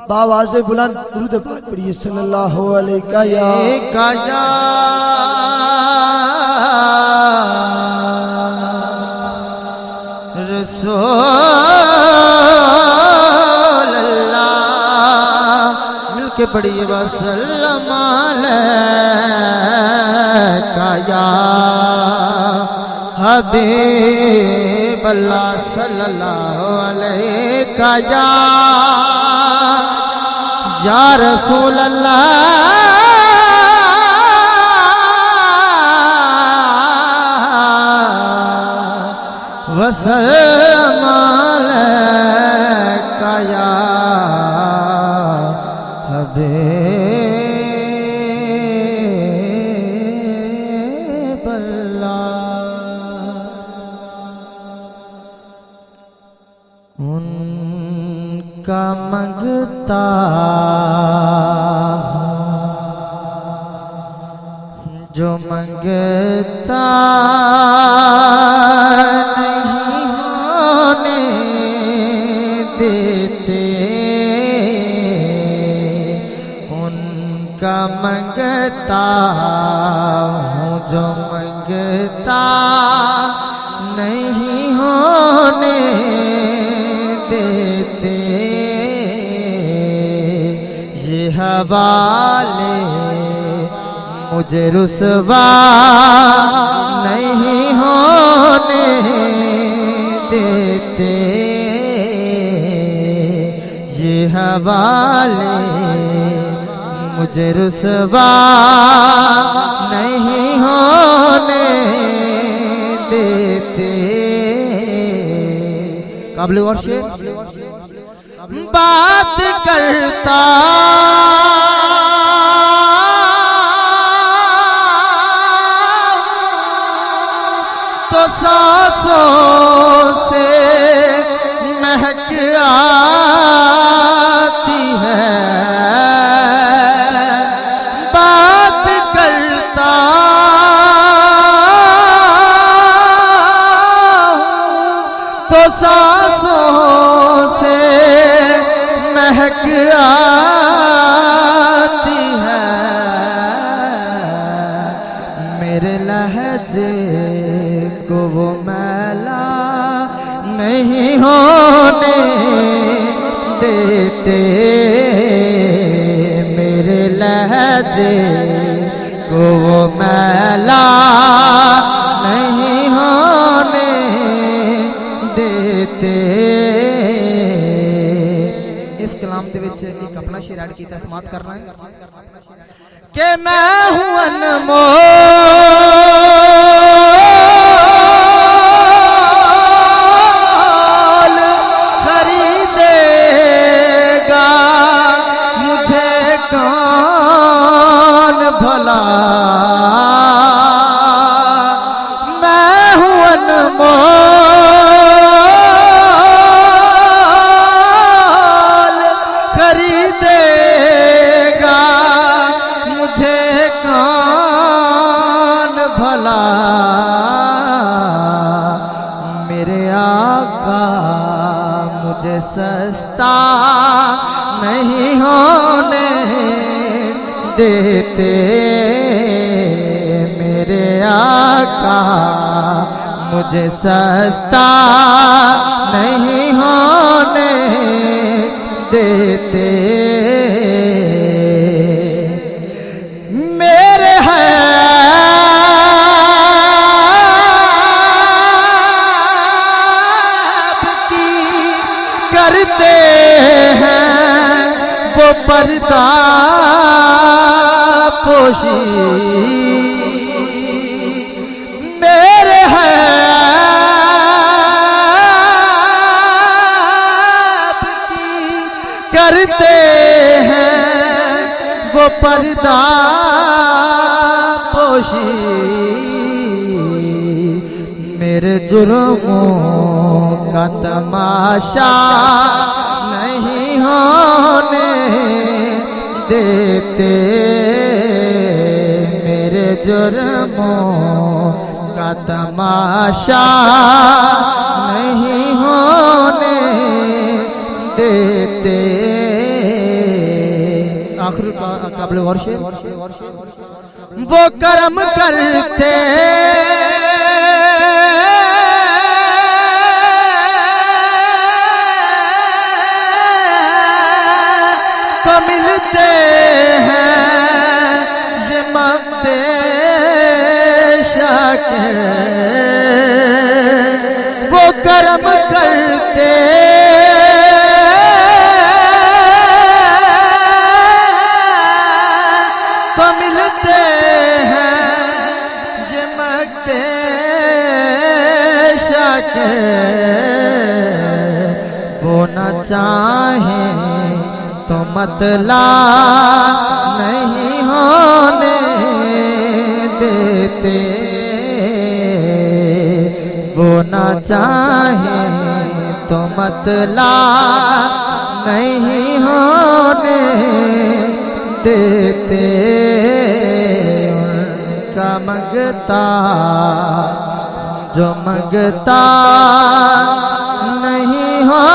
बावाज़ बुलंद दुरूद पाक पढ़िए सल्लल्लाहु अलैहि या रसूल अल्लाह। मिलके पढ़िए वसल्लम अलैका या हबीब अल्लाह सल्लल्लाहु अलैका या रसूल अल्लाह वसल्लम अलैका या हबीब अल्लाह। उनका मंगता जो मंगता नहीं होने देते, उनका मंगता हूँ जो मंगता नहीं होने देते। ये हवाले मुझे रुसवा नहीं होने देते, ये हवाले मुझे रुसवा नहीं होने देते। काबिल और शेर बात करता तो सांसों से महक आती है, बात करता तो सांसों से महक आती है। मेरे लहजे को वो मैला नहीं होने देते, मेरे लहजे को वो मैला नहीं होने देते। इस कलाम के विच एक अपना शेर ऐड कीता, समाप्त करना है कि मैं हूं अनमोल, खरीदेगा मुझे कौन भला। मैं हूं अनमोल, खरीदेगा मुझे कौन भला। मेरे आका मुझे सस्ता नहीं होने देते, मेरे आका मुझे सस्ता नहीं होने देते। मेरे हब की करते हैं वो पर्दा पोशी, मेरे हब की करते हैं वो पर्दा पोशी। मेरे जुर्मों का तमाशा नहीं होने देते, मेरे जुर्मों का तमाशा नहीं होने देते। आखिर काबिल गौर शेर। वो कर्म करते तो मिलते हैं, ये मांगते शाकिर। वो कर्म करते तो मिलते हैं, ये मांगते शाकिर। वो न चाहे तो मतला नहीं होने देते। वो न चाहे तो मतला नहीं होने देते। उनका मंगता जो मंगता नहीं हो